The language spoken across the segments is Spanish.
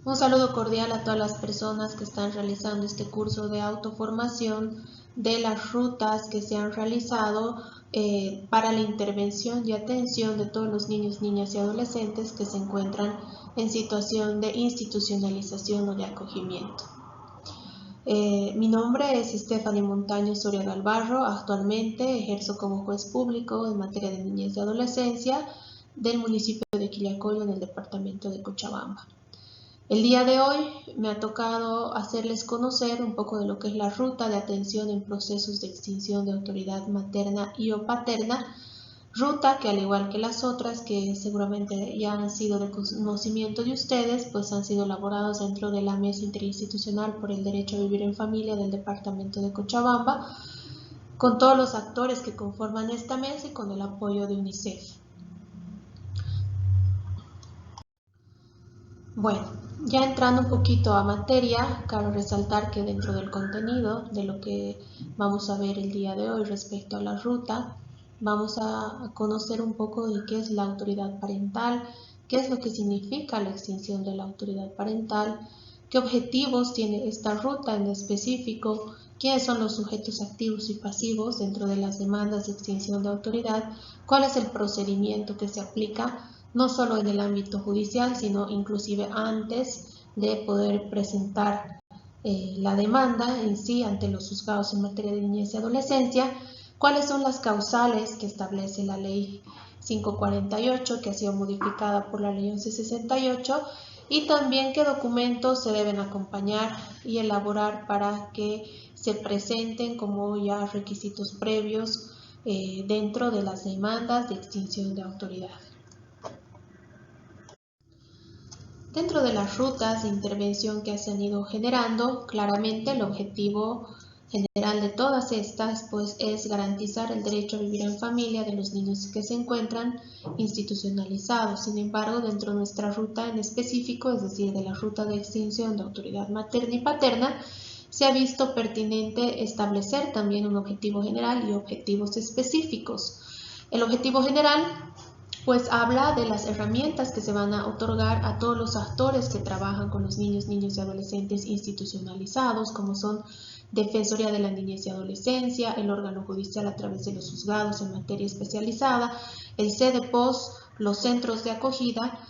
Un saludo cordial a todas las personas que están realizando este curso de autoformación de las rutas que se han realizado para la intervención y atención de todos los niños, niñas y adolescentes que se encuentran en situación de institucionalización o de acogimiento. Mi nombre es Stephanie Montaño Soria Galvarro. Actualmente ejerzo como juez público en materia de niñez y adolescencia del municipio de Quillacollo en el departamento de Cochabamba. El día de hoy me ha tocado hacerles conocer un poco de lo que es la ruta de atención en procesos de extinción de autoridad materna y o paterna, ruta que al igual que las otras que seguramente ya han sido de conocimiento de ustedes, pues han sido elaborados dentro de la Mesa Interinstitucional por el Derecho a Vivir en Familia del departamento de Cochabamba, con todos los actores que conforman esta mesa y con el apoyo de UNICEF. Bueno, ya entrando un poquito a materia, cabe resaltar que dentro del contenido de lo que vamos a ver el día de hoy respecto a la ruta, vamos a conocer un poco de qué es la autoridad parental, qué es lo que significa la extinción de la autoridad parental, qué objetivos tiene esta ruta en específico, quiénes son los sujetos activos y pasivos dentro de las demandas de extinción de autoridad, cuál es el procedimiento que se aplica no solo en el ámbito judicial, sino inclusive antes de poder presentar la demanda en sí ante los juzgados en materia de niñez y adolescencia, cuáles son las causales que establece la ley 548, que ha sido modificada por la ley 1168, y también qué documentos se deben acompañar y elaborar para que se presenten como ya requisitos previos dentro de las demandas de extinción de autoridad. Dentro de las rutas de intervención que se han ido generando, claramente el objetivo general de todas estas pues, es garantizar el derecho a vivir en familia de los niños que se encuentran institucionalizados. Sin embargo, dentro de nuestra ruta en específico, es decir, de la ruta de extinción de autoridad materna y paterna, se ha visto pertinente establecer también un objetivo general y objetivos específicos. El objetivo general pues habla de las herramientas que se van a otorgar a todos los actores que trabajan con los niños, niñas y adolescentes institucionalizados, como son Defensoría de la Niñez y Adolescencia, el órgano judicial a través de los juzgados en materia especializada, el CEDEPOS, los centros de acogida,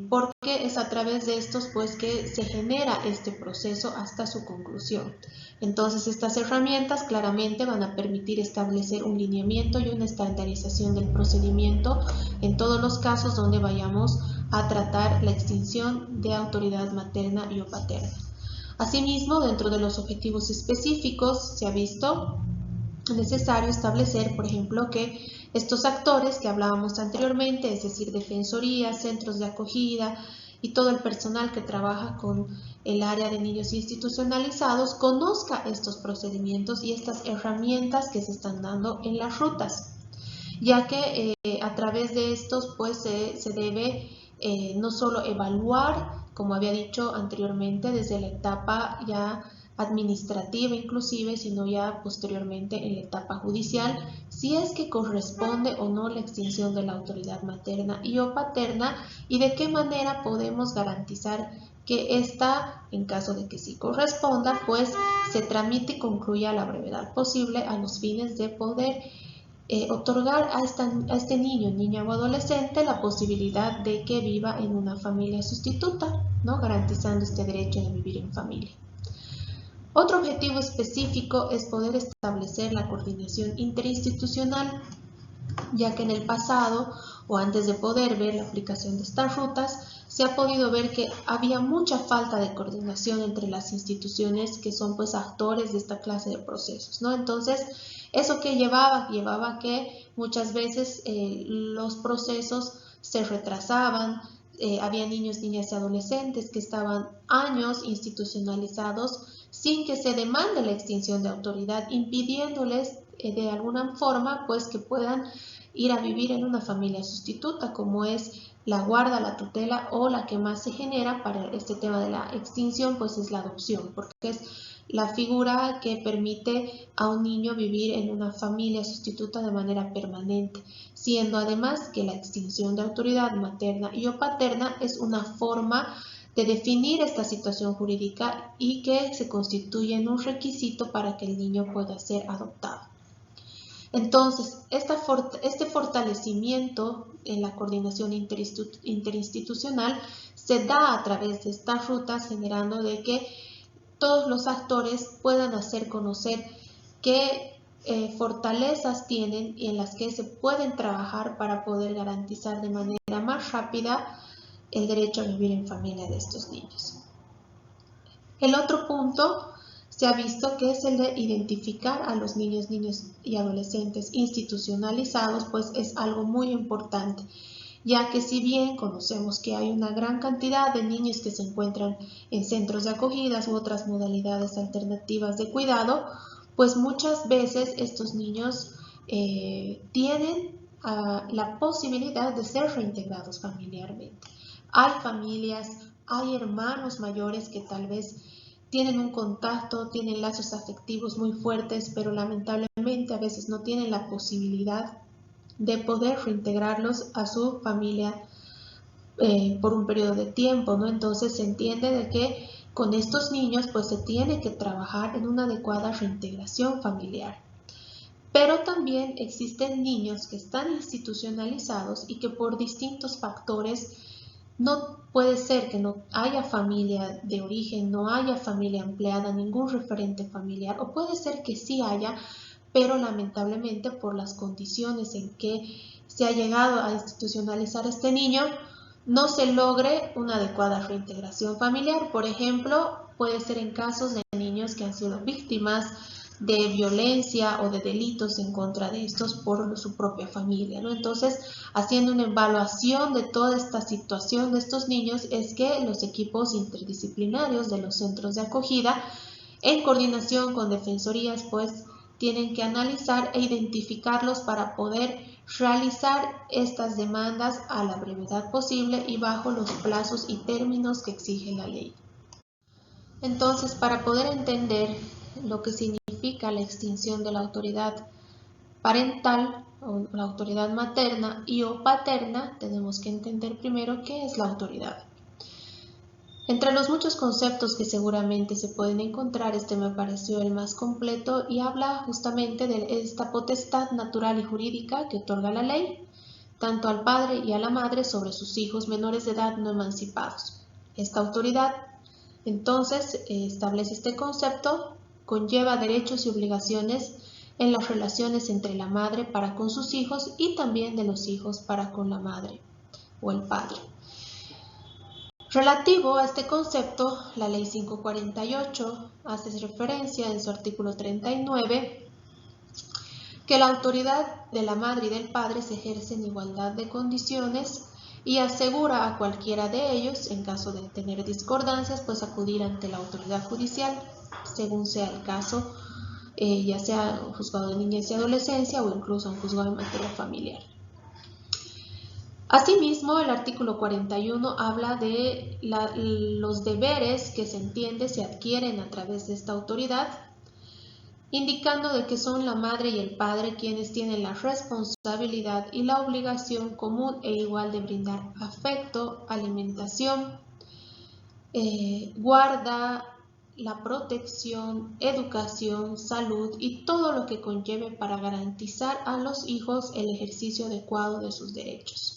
porque es a través de estos pues que se genera este proceso hasta su conclusión. Entonces estas herramientas claramente van a permitir establecer un lineamiento y una estandarización del procedimiento en todos los casos donde vayamos a tratar la extinción de autoridad materna y o paterna. Asimismo, dentro de los objetivos específicos se ha visto necesario establecer, por ejemplo, que estos actores que hablábamos anteriormente, es decir, defensorías, centros de acogida y todo el personal que trabaja con el área de niños institucionalizados, conozca estos procedimientos y estas herramientas que se están dando en las rutas, ya que a través de estos pues se debe no solo evaluar, como había dicho anteriormente, desde la etapa ya administrativa inclusive, sino ya posteriormente en la etapa judicial, si es que corresponde o no la extinción de la autoridad materna y o paterna y de qué manera podemos garantizar que esta, en caso de que sí corresponda, pues se tramite y concluya a la brevedad posible a los fines de poder otorgar a este niño, niña o adolescente la posibilidad de que viva en una familia sustituta, ¿no? Garantizando este derecho de vivir en familia. Otro objetivo específico es poder establecer la coordinación interinstitucional, ya que en el pasado o antes de poder ver la aplicación de estas rutas, se ha podido ver que había mucha falta de coordinación entre las instituciones que son pues actores de esta clase de procesos, ¿no? Entonces, ¿eso que llevaba? Llevaba que muchas veces los procesos se retrasaban, había niños, niñas y adolescentes que estaban años institucionalizados sin que se demande la extinción de autoridad, impidiéndoles de alguna forma pues que puedan ir a vivir en una familia sustituta, como es la guarda, la tutela o la que más se genera para este tema de la extinción, pues es la adopción, porque es la figura que permite a un niño vivir en una familia sustituta de manera permanente, siendo además que la extinción de autoridad materna y o paterna es una forma de definir esta situación jurídica y que se constituye en un requisito para que el niño pueda ser adoptado. Entonces, este fortalecimiento en la coordinación interinstitucional se da a través de estas rutas, generando de que todos los actores puedan hacer conocer qué fortalezas tienen y en las que se pueden trabajar para poder garantizar de manera más rápida el derecho a vivir en familia de estos niños. El otro punto se ha visto que es el de identificar a los niños y adolescentes institucionalizados, pues es algo muy importante, ya que si bien conocemos que hay una gran cantidad de niños que se encuentran en centros de acogidas u otras modalidades alternativas de cuidado, pues muchas veces estos niños tienen la posibilidad de ser reintegrados familiarmente. Hay familias, hay hermanos mayores que tal vez tienen un contacto, tienen lazos afectivos muy fuertes, pero lamentablemente a veces no tienen la posibilidad de poder reintegrarlos a su familia por un periodo de tiempo, ¿no? Entonces se entiende de que con estos niños pues se tiene que trabajar en una adecuada reintegración familiar. Pero también existen niños que están institucionalizados y que por distintos factores no puede ser que no haya familia de origen, no haya familia empleada, ningún referente familiar, o puede ser que sí haya, pero lamentablemente por las condiciones en que se ha llegado a institucionalizar este niño, no se logre una adecuada reintegración familiar. Por ejemplo, puede ser en casos de niños que han sido víctimas de violencia o de delitos en contra de estos por su propia familia, ¿no? Entonces, haciendo una evaluación de toda esta situación de estos niños, es que los equipos interdisciplinarios de los centros de acogida, en coordinación con defensorías, pues tienen que analizar e identificarlos para poder realizar estas demandas a la brevedad posible y bajo los plazos y términos que exige la ley. Entonces, para poder entender lo que significa la extinción de la autoridad parental o la autoridad materna y o paterna, tenemos que entender primero qué es la autoridad. Entre los muchos conceptos que seguramente se pueden encontrar, este me pareció el más completo y habla justamente de esta potestad natural y jurídica que otorga la ley, tanto al padre y a la madre sobre sus hijos menores de edad no emancipados. Esta autoridad, entonces, establece este concepto, conlleva derechos y obligaciones en las relaciones entre la madre para con sus hijos y también de los hijos para con la madre o el padre. Relativo a este concepto, la Ley 548 hace referencia en su artículo 39 que la autoridad de la madre y del padre se ejerce en igualdad de condiciones y asegura a cualquiera de ellos, en caso de tener discordancias, pues acudir ante la autoridad judicial, según sea el caso, ya sea un juzgado de niñez y adolescencia o incluso un juzgado en materia familiar. Asimismo, el artículo 41 habla de los deberes que se entiende se adquieren a través de esta autoridad, indicando de que son la madre y el padre quienes tienen la responsabilidad y la obligación común e igual de brindar afecto, alimentación, guarda, la protección, educación, salud y todo lo que conlleve para garantizar a los hijos el ejercicio adecuado de sus derechos.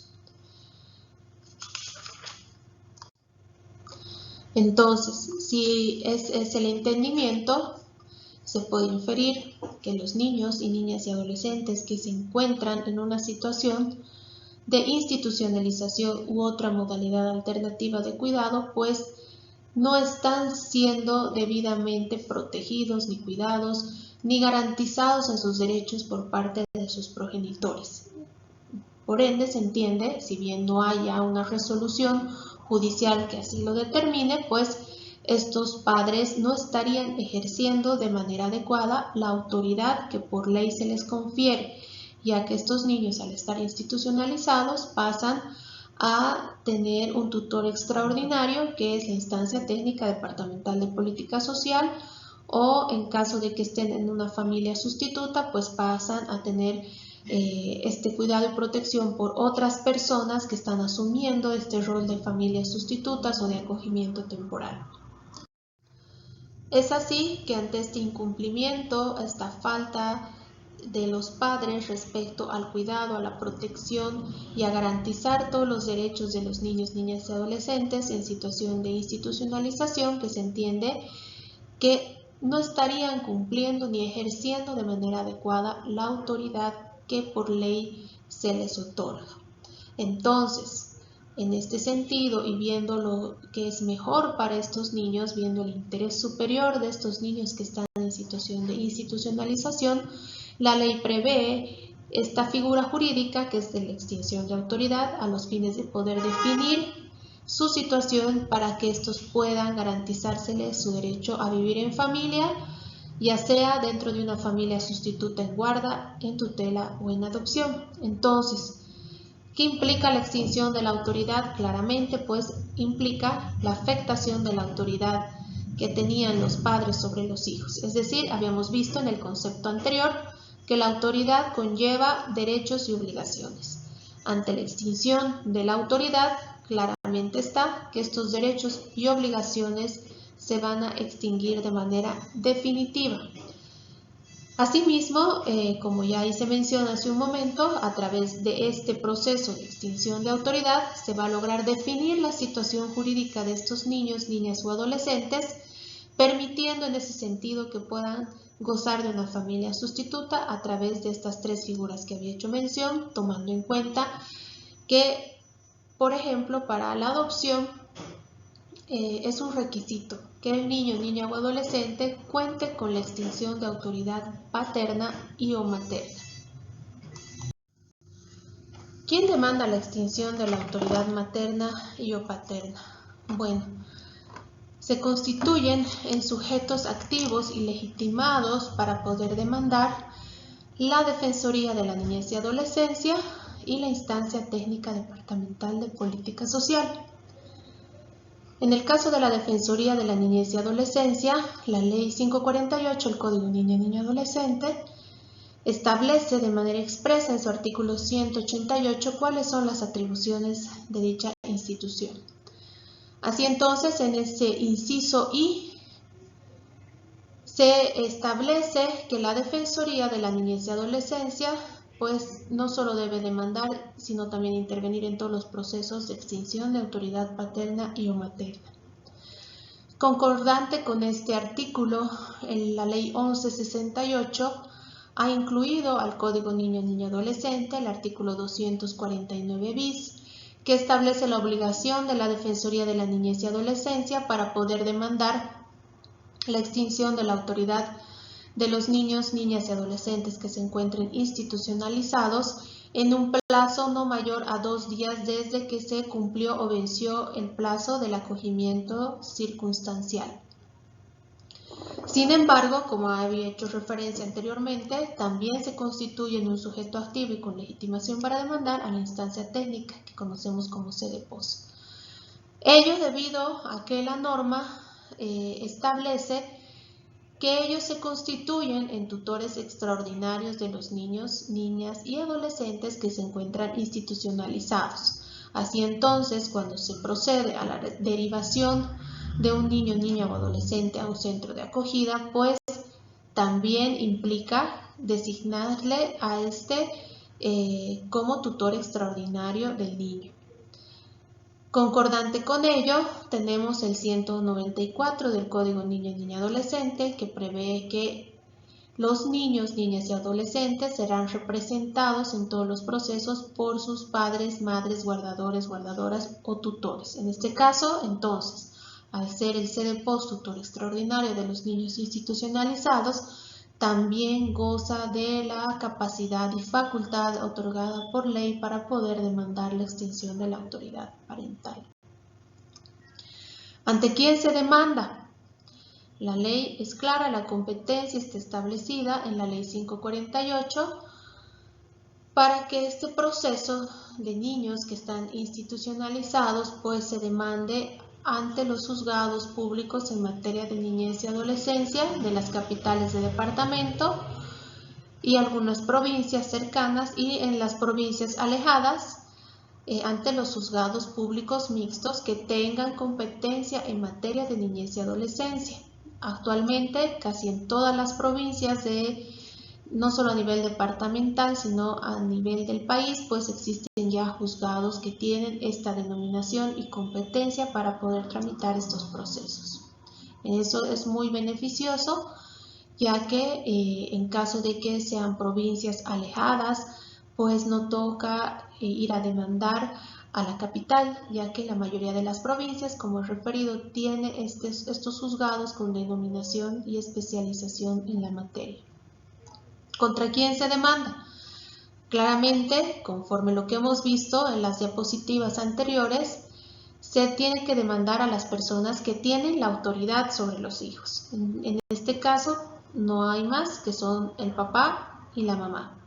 Entonces, si es el entendimiento, se puede inferir que los niños y niñas y adolescentes que se encuentran en una situación de institucionalización u otra modalidad alternativa de cuidado, pues no están siendo debidamente protegidos ni cuidados ni garantizados en sus derechos por parte de sus progenitores. Por ende, se entiende, si bien no haya una resolución judicial que así lo determine, pues estos padres no estarían ejerciendo de manera adecuada la autoridad que por ley se les confiere, ya que estos niños al estar institucionalizados pasan a tener un tutor extraordinario que es la instancia técnica departamental de política social, o en caso de que estén en una familia sustituta, pues pasan a tener este cuidado y protección por otras personas que están asumiendo este rol de familias sustitutas o de acogimiento temporal. Es así que ante este incumplimiento, esta falta de los padres respecto al cuidado, a la protección y a garantizar todos los derechos de los niños, niñas y adolescentes en situación de institucionalización, que se entiende que no estarían cumpliendo ni ejerciendo de manera adecuada la autoridad que por ley se les otorga. Entonces, en este sentido, y viendo lo que es mejor para estos niños, viendo el interés superior de estos niños que están en situación de institucionalización, la ley prevé esta figura jurídica que es de la extinción de autoridad a los fines de poder definir su situación para que estos puedan garantizárseles su derecho a vivir en familia, ya sea dentro de una familia sustituta en guarda, en tutela o en adopción. Entonces, ¿qué implica la extinción de la autoridad? Claramente, pues implica la afectación de la autoridad que tenían los padres sobre los hijos. Es decir, habíamos visto en el concepto anterior que la autoridad conlleva derechos y obligaciones. Ante la extinción de la autoridad, claramente está que estos derechos y obligaciones se van a extinguir de manera definitiva. Asimismo, como ya se menciona hace un momento, a través de este proceso de extinción de autoridad se va a lograr definir la situación jurídica de estos niños, niñas o adolescentes, permitiendo en ese sentido que puedan gozar de una familia sustituta a través de estas tres figuras que había hecho mención, tomando en cuenta que, por ejemplo, para la adopción es un requisito que el niño, niña o adolescente cuente con la extinción de autoridad paterna y o materna. ¿Quién demanda la extinción de la autoridad materna y o paterna? Bueno, se constituyen en sujetos activos y legitimados para poder demandar la Defensoría de la Niñez y Adolescencia y la Instancia Técnica Departamental de Política Social. En el caso de la Defensoría de la Niñez y Adolescencia, la Ley 548, el Código Niño, Niña y Adolescente, establece de manera expresa en su artículo 188 cuáles son las atribuciones de dicha institución. Así entonces, en ese inciso I, se establece que la Defensoría de la Niñez y Adolescencia pues no solo debe demandar, sino también intervenir en todos los procesos de extinción de autoridad paterna y o materna. Concordante con este artículo, la Ley 1168 ha incluido al Código Niño, Niña y Adolescente el artículo 249 bis, que establece la obligación de la Defensoría de la Niñez y Adolescencia para poder demandar la extinción de la autoridad de los niños, niñas y adolescentes que se encuentren institucionalizados en un plazo no mayor a 2 días desde que se cumplió o venció el plazo del acogimiento circunstancial. Sin embargo, como había hecho referencia anteriormente, también se constituye en un sujeto activo y con legitimación para demandar a la instancia técnica que conocemos como CEDEPOS. Ello debido a que la norma establece que ellos se constituyen en tutores extraordinarios de los niños, niñas y adolescentes que se encuentran institucionalizados. Así entonces, cuando se procede a la derivación de un niño, niña o adolescente a un centro de acogida, pues también implica designarle a este como tutor extraordinario del niño. Concordante con ello, tenemos el 194 del Código Niño, Niña y Adolescente, que prevé que los niños, niñas y adolescentes serán representados en todos los procesos por sus padres, madres, guardadores, guardadoras o tutores. En este caso, entonces, al ser el CEDEPOS tutor extraordinario de los niños institucionalizados, también goza de la capacidad y facultad otorgada por ley para poder demandar la extinción de la autoridad parental. ¿Ante quién se demanda? La ley es clara, la competencia está establecida en la Ley 548 para que este proceso de niños que están institucionalizados pues se demande ante los juzgados públicos en materia de niñez y adolescencia de las capitales de departamento y algunas provincias cercanas y en las provincias alejadas ante los juzgados públicos mixtos que tengan competencia en materia de niñez y adolescencia. Actualmente, casi en todas las provincias, no solo a nivel departamental, sino a nivel del país, pues existen ya juzgados que tienen esta denominación y competencia para poder tramitar estos procesos. Eso es muy beneficioso, ya que en caso de que sean provincias alejadas, pues no toca ir a demandar a la capital, ya que la mayoría de las provincias, como he referido, tiene estos juzgados con denominación y especialización en la materia. ¿Contra quién se demanda? Claramente, conforme lo que hemos visto en las diapositivas anteriores, se tiene que demandar a las personas que tienen la autoridad sobre los hijos. En este caso, no hay más, que son el papá y la mamá.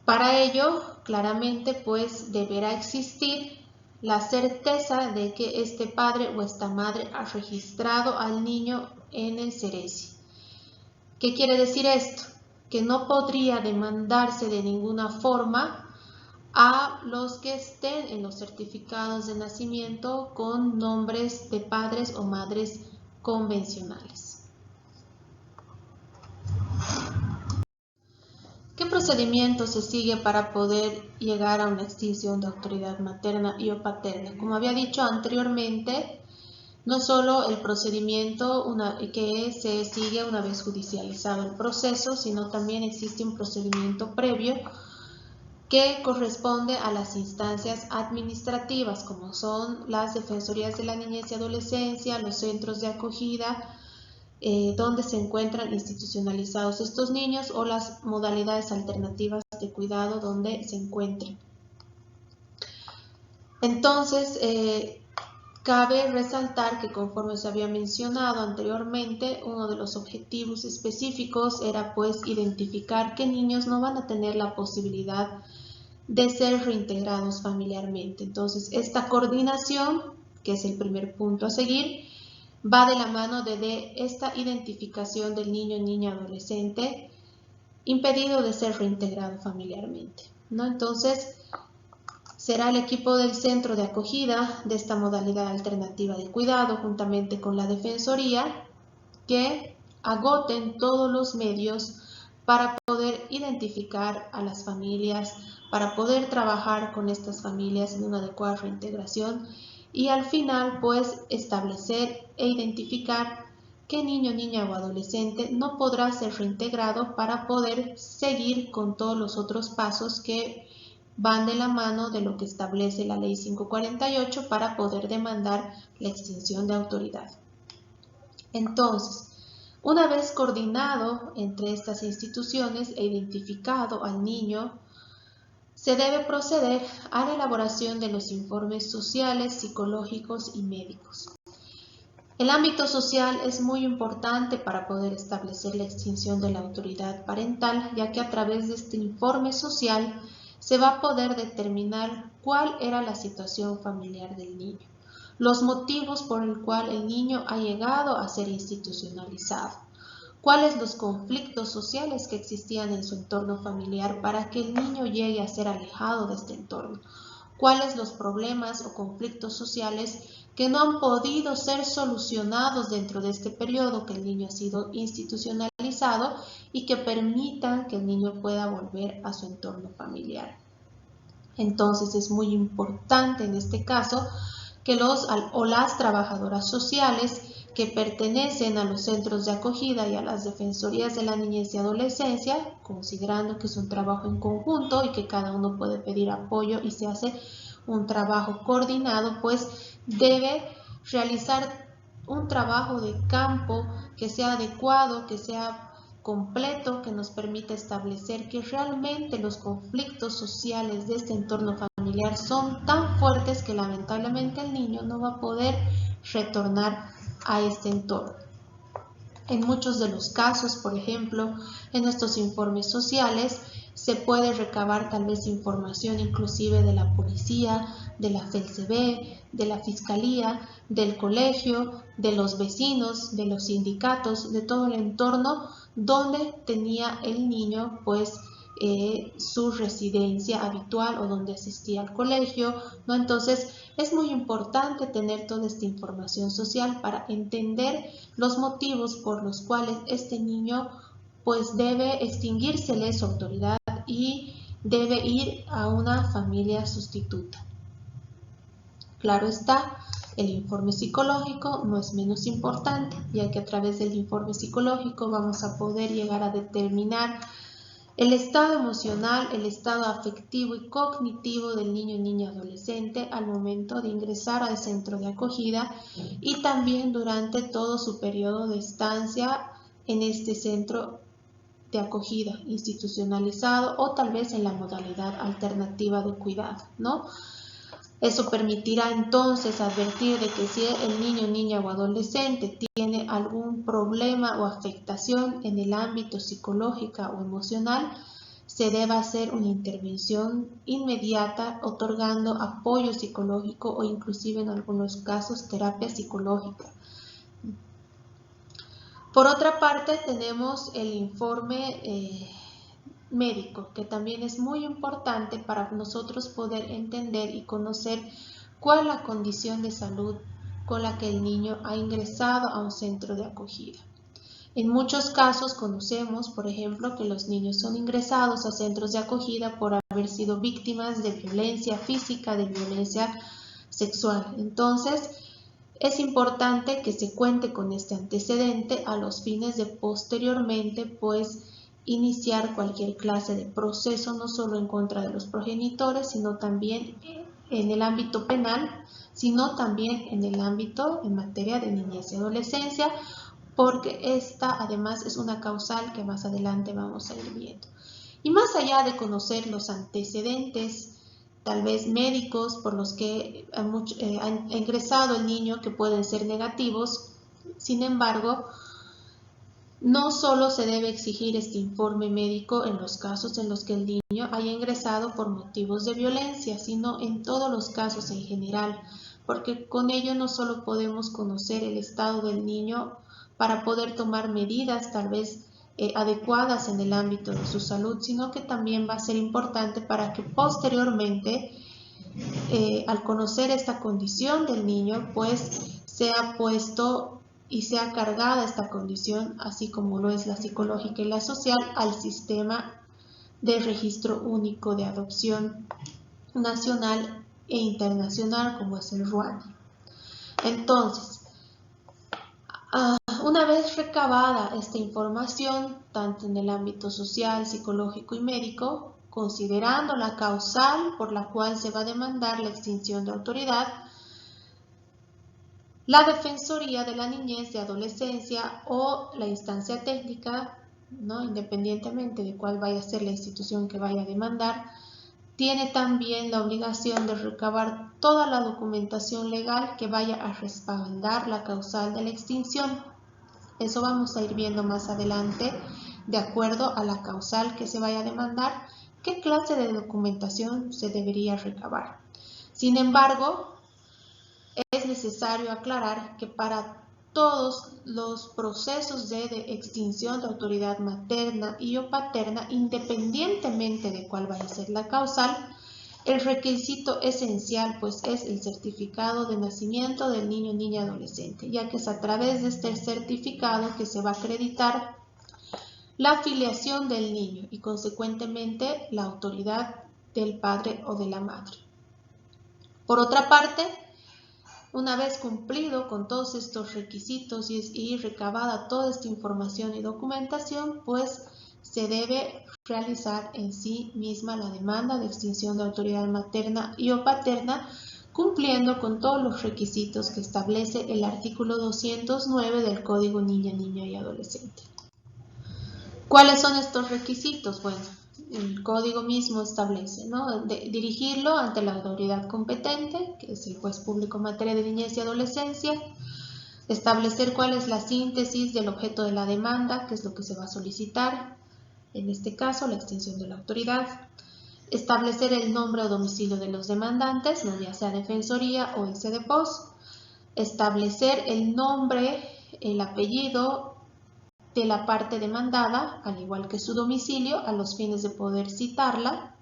Para ello, claramente, pues deberá existir la certeza de que este padre o esta madre ha registrado al niño en el Ceresi. ¿Qué quiere decir esto? Que no podría demandarse de ninguna forma a los que estén en los certificados de nacimiento con nombres de padres o madres convencionales. ¿Qué procedimiento se sigue para poder llegar a una extinción de autoridad materna y o paterna? Como había dicho anteriormente, no solo el procedimiento que se sigue una vez judicializado el proceso, sino también existe un procedimiento previo que corresponde a las instancias administrativas, como son las defensorías de la niñez y adolescencia, los centros de acogida, donde se encuentran institucionalizados estos niños o las modalidades alternativas de cuidado donde se encuentren. Entonces, cabe resaltar que conforme se había mencionado anteriormente, uno de los objetivos específicos era pues identificar qué niños no van a tener la posibilidad de ser reintegrados familiarmente. Entonces, esta coordinación, que es el primer punto a seguir, va de la mano de esta identificación del niño, niña, adolescente impedido de ser reintegrado familiarmente, ¿no? Entonces, será el equipo del centro de acogida de esta modalidad alternativa de cuidado, juntamente con la defensoría, que agoten todos los medios para poder identificar a las familias, para poder trabajar con estas familias en una adecuada reintegración y al final pues establecer e identificar qué niño, niña o adolescente no podrá ser reintegrado para poder seguir con todos los otros pasos que van de la mano de lo que establece la Ley 548 para poder demandar la extinción de autoridad. Entonces, una vez coordinado entre estas instituciones e identificado al niño, se debe proceder a la elaboración de los informes sociales, psicológicos y médicos. El ámbito social es muy importante para poder establecer la extinción de la autoridad parental, ya que a través de este informe social se va a poder determinar cuál era la situación familiar del niño, los motivos por el cual el niño ha llegado a ser institucionalizado, cuáles los conflictos sociales que existían en su entorno familiar para que el niño llegue a ser alejado de este entorno, cuáles los problemas o conflictos sociales que no han podido ser solucionados dentro de este periodo que el niño ha sido institucionalizado y que permitan que el niño pueda volver a su entorno familiar. Entonces es muy importante en este caso que los o las trabajadoras sociales que pertenecen a los centros de acogida y a las defensorías de la niñez y adolescencia, considerando que es un trabajo en conjunto y que cada uno puede pedir apoyo y se hace un trabajo coordinado, pues debe realizar un trabajo de campo que sea adecuado, que sea completo, que nos permita establecer que realmente los conflictos sociales de este entorno familiar son tan fuertes que lamentablemente el niño no va a poder retornar a este entorno. En muchos de los casos, por ejemplo, en estos informes sociales se puede recabar tal vez información inclusive de la policía, de la FELCB, de la fiscalía, del colegio, de los vecinos, de los sindicatos, de todo el entorno donde tenía el niño pues su residencia habitual o donde asistía al colegio, ¿no? Entonces es muy importante tener toda esta información social para entender los motivos por los cuales este niño pues debe extinguírsele su autoridad y debe ir a una familia sustituta. Claro está, el informe psicológico no es menos importante, ya que a través del informe psicológico vamos a poder llegar a determinar el estado emocional, el estado afectivo y cognitivo del niño, niña, adolescente al momento de ingresar al centro de acogida y también durante todo su periodo de estancia en este centro de acogida institucionalizado o tal vez en la modalidad alternativa de cuidado, ¿no? Eso permitirá entonces advertir de que si el niño, niña o adolescente tiene algún problema o afectación en el ámbito psicológico o emocional, se debe hacer una intervención inmediata otorgando apoyo psicológico o inclusive en algunos casos terapia psicológica. Por otra parte tenemos el informe médico, que también es muy importante para nosotros poder entender y conocer cuál es la condición de salud con la que el niño ha ingresado a un centro de acogida. En muchos casos conocemos, por ejemplo, que los niños son ingresados a centros de acogida por haber sido víctimas de violencia física, de violencia sexual. Entonces, es importante que se cuente con este antecedente a los fines de posteriormente, pues, iniciar cualquier clase de proceso, no solo en contra de los progenitores, sino también en el ámbito penal, sino también en el ámbito en materia de niñez y adolescencia, porque esta además es una causal que más adelante vamos a ir viendo. Y más allá de conocer los antecedentes, tal vez médicos por los que ha ingresado el niño, que pueden ser negativos, sin embargo, no solo se debe exigir este informe médico en los casos en los que el niño haya ingresado por motivos de violencia, sino en todos los casos en general, porque con ello no solo podemos conocer el estado del niño para poder tomar medidas tal vez adecuadas en el ámbito de su salud, sino que también va a ser importante para que posteriormente, al conocer esta condición del niño, pues sea puesto y sea cargada esta condición, así como lo es la psicológica y la social, al sistema de registro único de adopción nacional e internacional, como es el RUANI. Entonces, una vez recabada esta información, tanto en el ámbito social, psicológico y médico, considerando la causal por la cual se va a demandar la extinción de autoridad, la Defensoría de la Niñez y Adolescencia o la instancia técnica, ¿no?, independientemente de cuál vaya a ser la institución que vaya a demandar, tiene también la obligación de recabar toda la documentación legal que vaya a respaldar la causal de la extinción. Eso vamos a ir viendo más adelante, de acuerdo a la causal que se vaya a demandar, qué clase de documentación se debería recabar. Sin embargo, es necesario aclarar que para todos los procesos de extinción de autoridad materna y o paterna, independientemente de cuál vaya a ser la causal, el requisito esencial pues es el certificado de nacimiento del niño, niña, adolescente, ya que es a través de este certificado que se va a acreditar la filiación del niño y consecuentemente la autoridad del padre o de la madre. Por otra parte, una vez cumplido con todos estos requisitos y recabada toda esta información y documentación, pues se debe realizar en sí misma la demanda de extinción de autoridad materna y o paterna, cumpliendo con todos los requisitos que establece el artículo 209 del Código Niña, Niño y Adolescente. ¿Cuáles son estos requisitos? Bueno, el código mismo establece, ¿no?, dirigirlo ante la autoridad competente, que es el juez público en materia de niñez y adolescencia, establecer cuál es la síntesis del objeto de la demanda, que es lo que se va a solicitar, en este caso la extinción de la autoridad. Establecer el nombre o domicilio de los demandantes, ¿no? Ya sea Defensoría o el CDPOS. Establecer el nombre, el apellido de la parte demandada, al igual que su domicilio, a los fines de poder citarla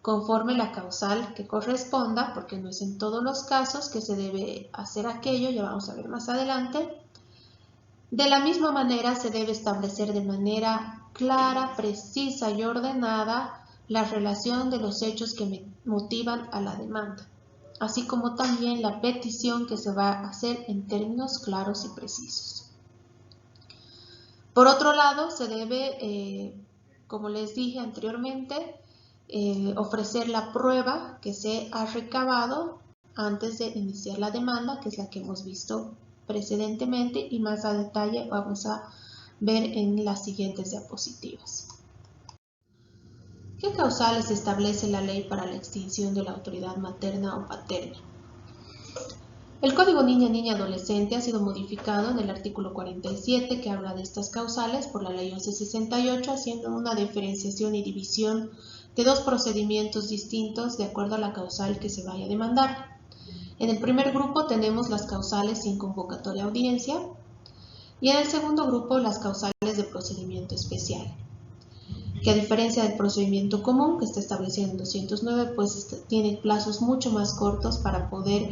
conforme la causal que corresponda, porque no es en todos los casos que se debe hacer aquello, ya vamos a ver más adelante. De la misma manera se debe establecer de manera clara, precisa y ordenada la relación de los hechos que motivan a la demanda, así como también la petición que se va a hacer en términos claros y precisos. Por otro lado, se debe, como les dije anteriormente, ofrecer la prueba que se ha recabado antes de iniciar la demanda, que es la que hemos visto precedentemente y más a detalle vamos a ver en las siguientes diapositivas. ¿Qué causales establece la ley para la extinción de la autoridad materna o paterna? El Código Niña-Niña-Adolescente ha sido modificado en el artículo 47 que habla de estas causales por la Ley 1168, haciendo una diferenciación y división de dos procedimientos distintos de acuerdo a la causal que se vaya a demandar. En el primer grupo tenemos las causales sin convocatoria a audiencia y en el segundo grupo las causales de procedimiento especial, que a diferencia del procedimiento común que está establecido en 209, pues tiene plazos mucho más cortos para poder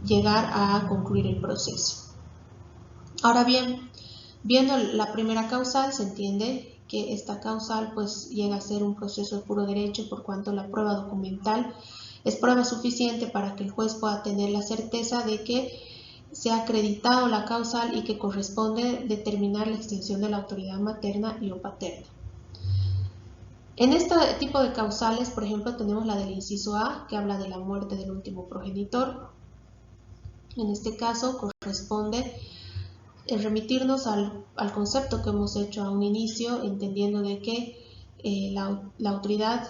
llegar a concluir el proceso. Ahora bien, viendo la primera causal, se entiende que esta causal pues llega a ser un proceso de puro derecho por cuanto la prueba documental es prueba suficiente para que el juez pueda tener la certeza de que se ha acreditado la causal y que corresponde determinar la extinción de la autoridad materna y o paterna. En este tipo de causales, por ejemplo, tenemos la del inciso A, que habla de la muerte del último progenitor. En este caso corresponde remitirnos al concepto que hemos hecho a un inicio, entendiendo de que la autoridad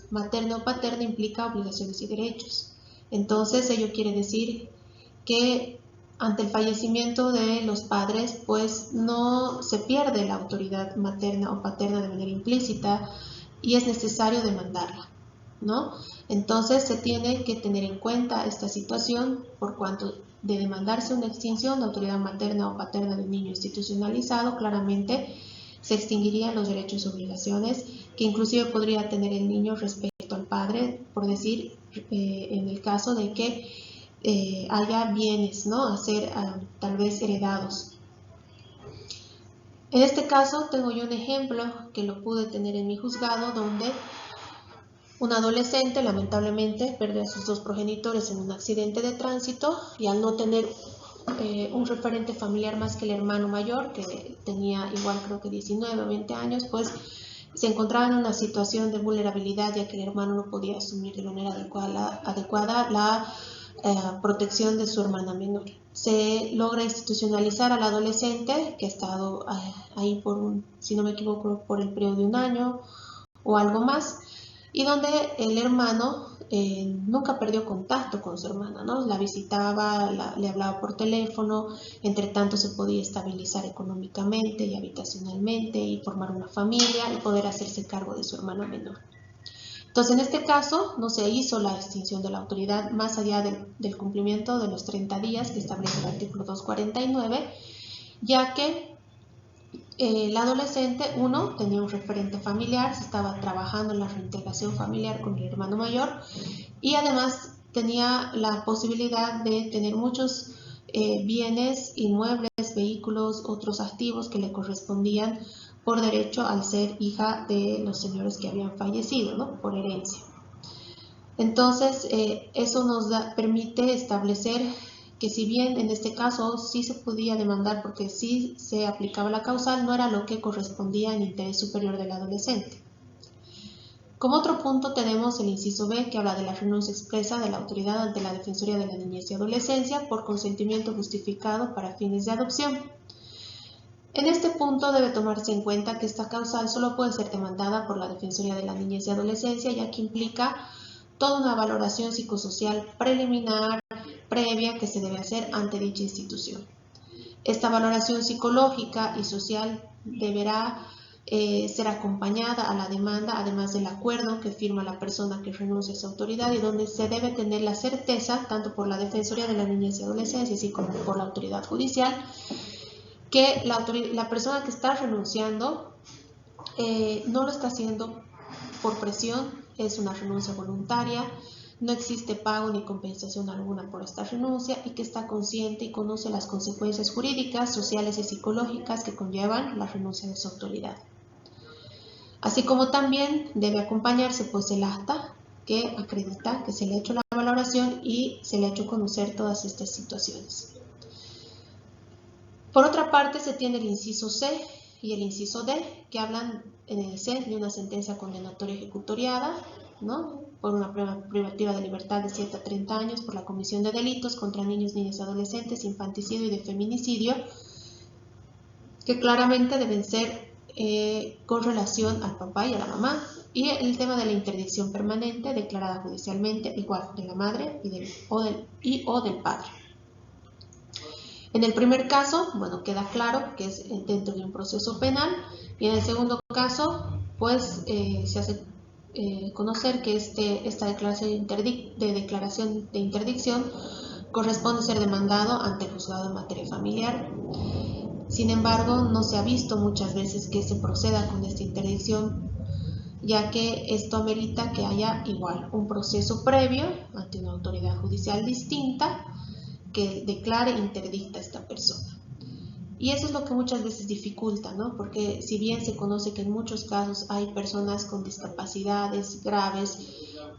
materna o paterna implica obligaciones y derechos. Entonces, ello quiere decir que ante el fallecimiento de los padres, pues no se pierde la autoridad materna o paterna de manera implícita y es necesario demandarla, ¿no? Entonces se tiene que tener en cuenta esta situación por cuanto de demandarse una extinción de autoridad materna o paterna de un niño institucionalizado, claramente se extinguirían los derechos y obligaciones que inclusive podría tener el niño respecto al padre, por decir, en el caso de que haya bienes, ¿no?, a ser tal vez heredados. En este caso tengo yo un ejemplo que lo pude tener en mi juzgado, donde un adolescente lamentablemente perdió a sus dos progenitores en un accidente de tránsito y al no tener un referente familiar más que el hermano mayor, que tenía igual creo que 19 o 20 años, pues se encontraba en una situación de vulnerabilidad, ya que el hermano no podía asumir de manera adecuada la protección de su hermana menor. Se logra institucionalizar al adolescente, que ha estado ahí por si no me equivoco, por el periodo de un año o algo más, y donde el hermano nunca perdió contacto con su hermana, ¿no? La visitaba, le hablaba por teléfono, entre tanto se podía estabilizar económicamente y habitacionalmente y formar una familia y poder hacerse cargo de su hermana menor. Entonces, en este caso, no se hizo la extinción de la autoridad más allá del cumplimiento de los 30 días que establece el artículo 249, ya que el adolescente, uno, tenía un referente familiar, se estaba trabajando en la reintegración familiar con el hermano mayor y además tenía la posibilidad de tener muchos bienes, inmuebles, vehículos, otros activos que le correspondían por derecho al ser hija de los señores que habían fallecido, ¿no?, por herencia. Entonces, eso nos permite establecer que si bien en este caso sí se podía demandar porque sí se aplicaba la causal, no era lo que correspondía en interés superior del adolescente. Como otro punto tenemos el inciso B, que habla de la renuncia expresa de la autoridad ante la Defensoría de la Niñez y Adolescencia por consentimiento justificado para fines de adopción. En este punto debe tomarse en cuenta que esta causal solo puede ser demandada por la Defensoría de la Niñez y Adolescencia, ya que implica toda una valoración psicosocial preliminar, previa, que se debe hacer ante dicha institución. Esta valoración psicológica y social deberá ser acompañada a la demanda, además del acuerdo que firma la persona que renuncia a esa autoridad, y donde se debe tener la certeza, tanto por la Defensoría de la Niñez y Adolescencia, así como por la autoridad judicial, que la persona que está renunciando no lo está haciendo por presión, es una renuncia voluntaria, no existe pago ni compensación alguna por esta renuncia, y que está consciente y conoce las consecuencias jurídicas, sociales y psicológicas que conllevan la renuncia de su autoridad. Así como también debe acompañarse pues el acta que acredita que se le ha hecho la valoración y se le ha hecho conocer todas estas situaciones. Por otra parte, se tiene el inciso C y el inciso D, que hablan en el C de una sentencia condenatoria ejecutoriada, ¿no?, por una privativa de libertad de 7 a 30 años por la comisión de delitos contra niños, niñas y adolescentes, infanticidio y de feminicidio, que claramente deben ser con relación al papá y a la mamá, y el tema de la interdicción permanente declarada judicialmente, igual de la madre o del padre. En el primer caso, bueno, queda claro que es dentro de un proceso penal, y en el segundo caso, pues se hace conocer que esta declaración de interdicción corresponde ser demandado ante el juzgado en materia familiar. Sin embargo, no se ha visto muchas veces que se proceda con esta interdicción, ya que esto amerita que haya igual un proceso previo ante una autoridad judicial distinta que declare interdicta a esta persona. Y eso es lo que muchas veces dificulta, ¿no? Porque si bien se conoce que en muchos casos hay personas con discapacidades graves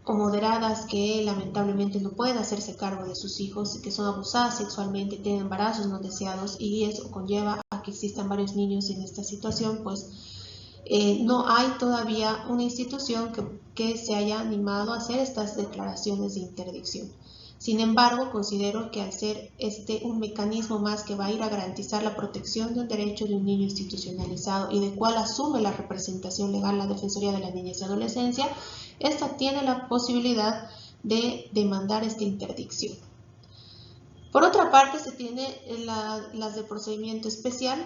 o moderadas que lamentablemente no pueden hacerse cargo de sus hijos, que son abusadas sexualmente, tienen embarazos no deseados, y eso conlleva a que existan varios niños en esta situación, pues no hay todavía una institución que se haya animado a hacer estas declaraciones de interdicción. Sin embargo, considero que al ser un mecanismo más que va a ir a garantizar la protección de un derecho de un niño institucionalizado y del cual asume la representación legal la Defensoría de la Niñez y Adolescencia, esta tiene la posibilidad de demandar esta interdicción. Por otra parte, se tiene las de procedimiento especial,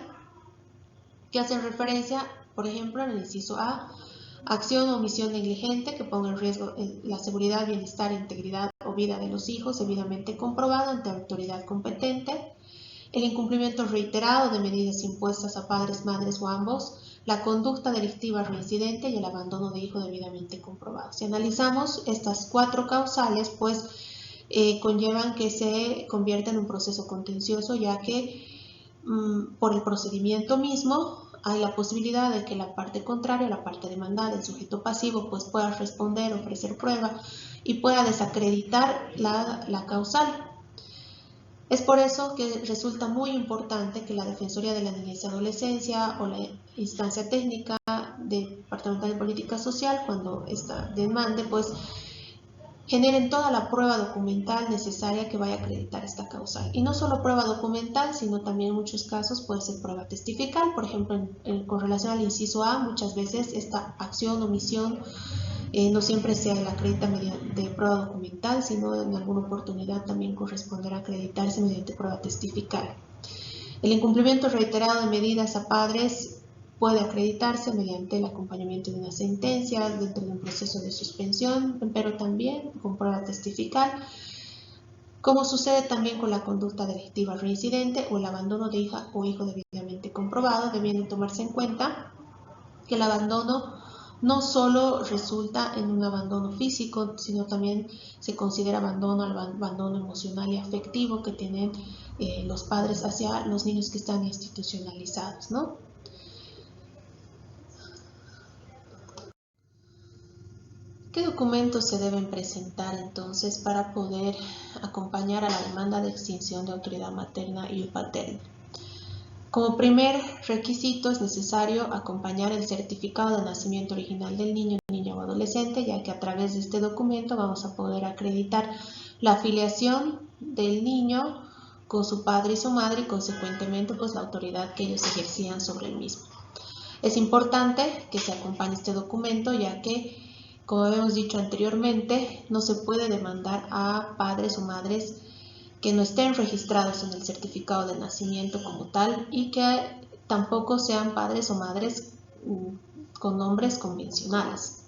que hacen referencia, por ejemplo, en el inciso A, acción o omisión negligente que ponga en riesgo la seguridad, bienestar, integridad o vida de los hijos, debidamente comprobada ante la autoridad competente, el incumplimiento reiterado de medidas impuestas a padres, madres o ambos, la conducta delictiva reincidente y el abandono de hijo debidamente comprobado. Si analizamos estas cuatro causales, pues conllevan que se convierta en un proceso contencioso, ya que por el procedimiento mismo hay la posibilidad de que la parte contraria, la parte demandada, el sujeto pasivo, pues pueda responder, ofrecer prueba y pueda desacreditar la causal. Es por eso que resulta muy importante que la Defensoría de la Niñez y Adolescencia o la instancia técnica departamental de política social, cuando esta demande, pues generen toda la prueba documental necesaria que vaya a acreditar esta causal. Y no solo prueba documental, sino también en muchos casos puede ser prueba testifical. Por ejemplo, con relación al inciso A, muchas veces esta acción o omisión no siempre se la acredita mediante prueba documental, sino en alguna oportunidad también corresponderá acreditarse mediante prueba testifical. El incumplimiento reiterado de medidas a padres puede acreditarse mediante el acompañamiento de una sentencia dentro de un proceso de suspensión, pero también con prueba testifical, como sucede también con la conducta delictiva reincidente o el abandono de hija o hijo debidamente comprobado, debiendo tomarse en cuenta que el abandono no solo resulta en un abandono físico, sino también se considera abandono emocional y afectivo que tienen los padres hacia los niños que están institucionalizados, ¿no? ¿Qué documentos se deben presentar entonces para poder acompañar a la demanda de extinción de autoridad materna y paterna? Como primer requisito es necesario acompañar el certificado de nacimiento original del niño, niña o adolescente, ya que a través de este documento vamos a poder acreditar la afiliación del niño con su padre y su madre y consecuentemente pues la autoridad que ellos ejercían sobre el mismo. Es importante que se acompañe este documento, ya que, como habíamos dicho anteriormente, no se puede demandar a padres o madres que no estén registrados en el certificado de nacimiento como tal y que tampoco sean padres o madres con nombres convencionales.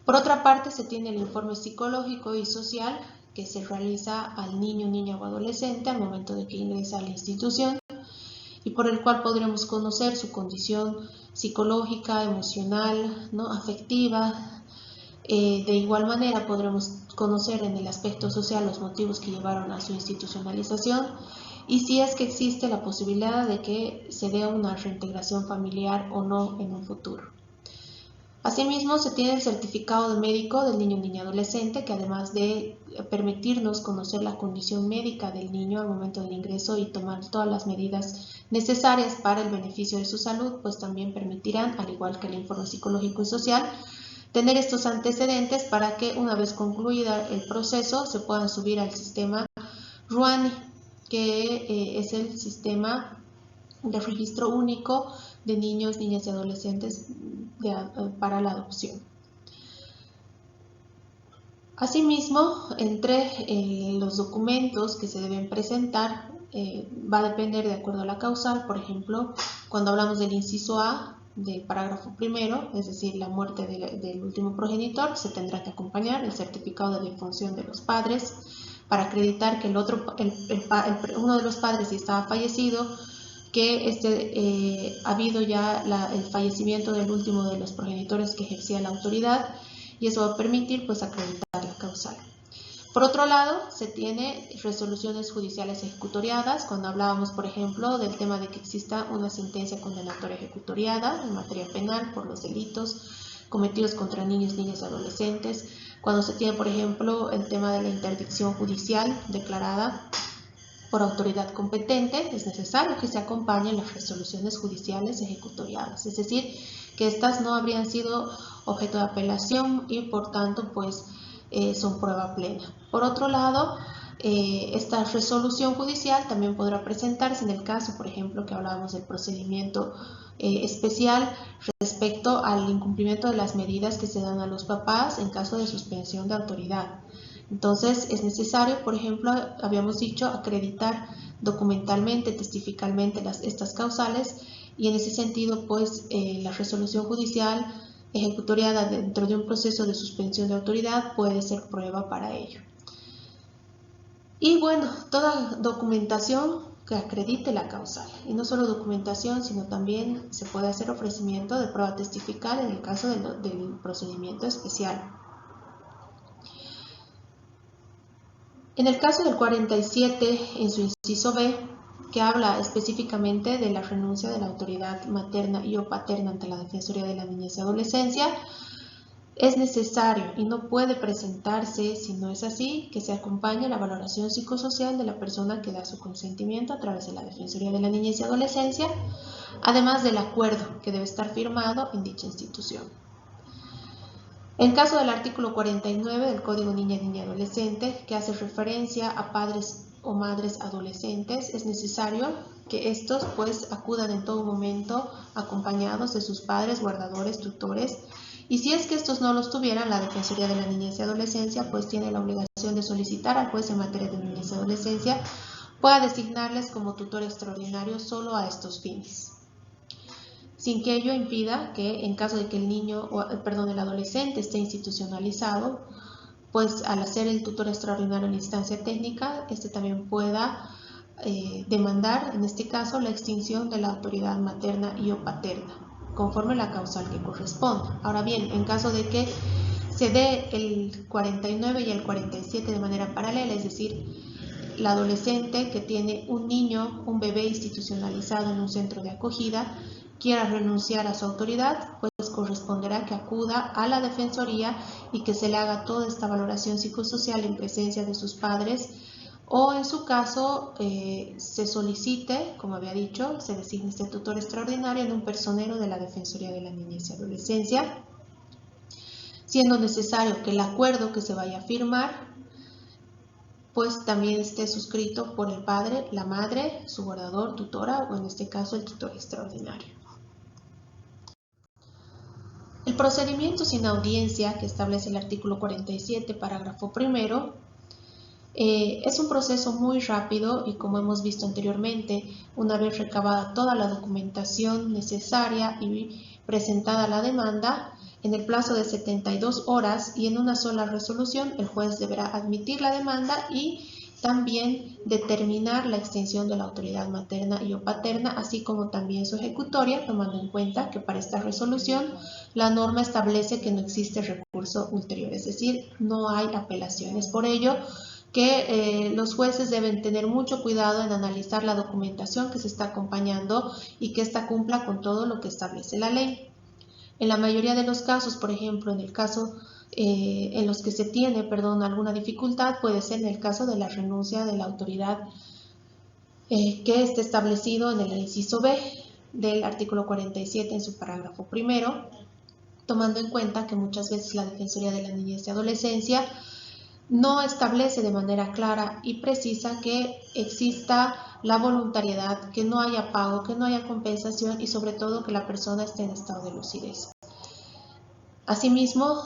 Por otra parte, se tiene el informe psicológico y social que se realiza al niño, niña o adolescente al momento de que ingresa a la institución y por el cual podremos conocer su condición psicológica, emocional, ¿no?, afectiva. De igual manera podremos conocer en el aspecto social los motivos que llevaron a su institucionalización y si es que existe la posibilidad de que se dé una reintegración familiar o no en un futuro. Asimismo, se tiene el certificado de médico del niño o niña adolescente, que además de permitirnos conocer la condición médica del niño al momento del ingreso y tomar todas las medidas necesarias para el beneficio de su salud, pues también permitirán, al igual que el informe psicológico y social, tener estos antecedentes para que una vez concluida el proceso se puedan subir al sistema RUANI, que es el sistema de registro único de niños, niñas y adolescentes para la adopción. Asimismo, entre los documentos que se deben presentar va a depender de acuerdo a la causal. Por ejemplo, cuando hablamos del inciso A del parágrafo primero, es decir, la muerte del último progenitor, se tendrá que acompañar el certificado de defunción de los padres para acreditar que uno de los padres si estaba fallecido, que ha habido ya el fallecimiento del último de los progenitores que ejercía la autoridad, y eso va a permitir pues acreditar la causal. Por otro lado, se tiene resoluciones judiciales ejecutoriadas, cuando hablábamos, por ejemplo, del tema de que exista una sentencia condenatoria ejecutoriada en materia penal por los delitos cometidos contra niños, niñas y adolescentes, cuando se tiene, por ejemplo, el tema de la interdicción judicial declarada por autoridad competente, es necesario que se acompañen las resoluciones judiciales ejecutoriadas, es decir, que estas no habrían sido objeto de apelación y por tanto pues son prueba plena. Por otro lado, esta resolución judicial también podrá presentarse en el caso, por ejemplo, que hablábamos del procedimiento especial respecto al incumplimiento de las medidas que se dan a los papás en caso de suspensión de autoridad. Entonces, es necesario, por ejemplo, habíamos dicho, acreditar documentalmente, testificalmente estas causales y en ese sentido, pues, la resolución judicial ejecutoriada dentro de un proceso de suspensión de autoridad puede ser prueba para ello. Y bueno, toda documentación que acredite la causal, y no solo documentación, sino también se puede hacer ofrecimiento de prueba testifical en el caso del procedimiento especial. En el caso del 47, en su inciso B, que habla específicamente de la renuncia de la autoridad materna y o paterna ante la Defensoría de la Niñez y Adolescencia, es necesario y no puede presentarse, si no es así, que se acompañe la valoración psicosocial de la persona que da su consentimiento a través de la Defensoría de la Niñez y Adolescencia, además del acuerdo que debe estar firmado en dicha institución. En caso del artículo 49 del Código Niña, Niña y Adolescente, que hace referencia a padres o madres adolescentes, es necesario que estos pues acudan en todo momento acompañados de sus padres, guardadores, tutores, y si es que estos no los tuvieran, la Defensoría de la Niñez y Adolescencia pues tiene la obligación de solicitar al juez en materia de niñez y adolescencia pueda designarles como tutor extraordinario solo a estos fines, sin que ello impida que en caso de que el adolescente esté institucionalizado, pues al hacer el tutor extraordinario en instancia técnica, este también pueda demandar, en este caso, la extinción de la autoridad materna y o paterna, conforme la causal que corresponda. Ahora bien, en caso de que se dé el 49 y el 47 de manera paralela, es decir, la adolescente que tiene un niño, un bebé institucionalizado en un centro de acogida, quiera renunciar a su autoridad, pues corresponderá que acuda a la Defensoría y que se le haga toda esta valoración psicosocial en presencia de sus padres, o en su caso se solicite, como había dicho, se designe este tutor extraordinario en un personero de la Defensoría de la Niñez y Adolescencia, siendo necesario que el acuerdo que se vaya a firmar pues también esté suscrito por el padre, la madre, su guardador, tutora o en este caso el tutor extraordinario. El procedimiento sin audiencia que establece el artículo 47, parágrafo primero, Es un proceso muy rápido y, como hemos visto anteriormente, una vez recabada toda la documentación necesaria y presentada la demanda, en el plazo de 72 horas y en una sola resolución, el juez deberá admitir la demanda y también determinar la extinción de la autoridad materna y o paterna, así como también su ejecutoria, tomando en cuenta que para esta resolución la norma establece que no existe recurso ulterior, es decir, no hay apelaciones. Por ello, que los jueces deben tener mucho cuidado en analizar la documentación que se está acompañando y que ésta cumpla con todo lo que establece la ley. En la mayoría de los casos, por ejemplo, en el caso en los que se tiene, alguna dificultad, puede ser en el caso de la renuncia de la autoridad que esté establecido en el inciso B del artículo 47 en su parágrafo primero, tomando en cuenta que muchas veces la Defensoría de la Niñez y Adolescencia no establece de manera clara y precisa que exista la voluntariedad, que no haya pago, que no haya compensación y sobre todo que la persona esté en estado de lucidez. Asimismo,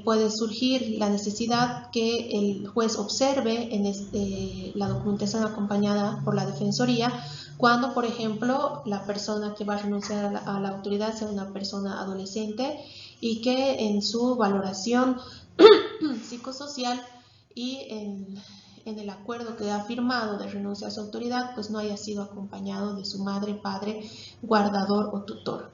puede surgir la necesidad que el juez observe en la documentación acompañada por la Defensoría cuando, por ejemplo, la persona que va a renunciar a la autoridad sea una persona adolescente y que en su valoración psicosocial y en el acuerdo que ha firmado de renuncia a su autoridad, pues no haya sido acompañado de su madre, padre, guardador o tutor.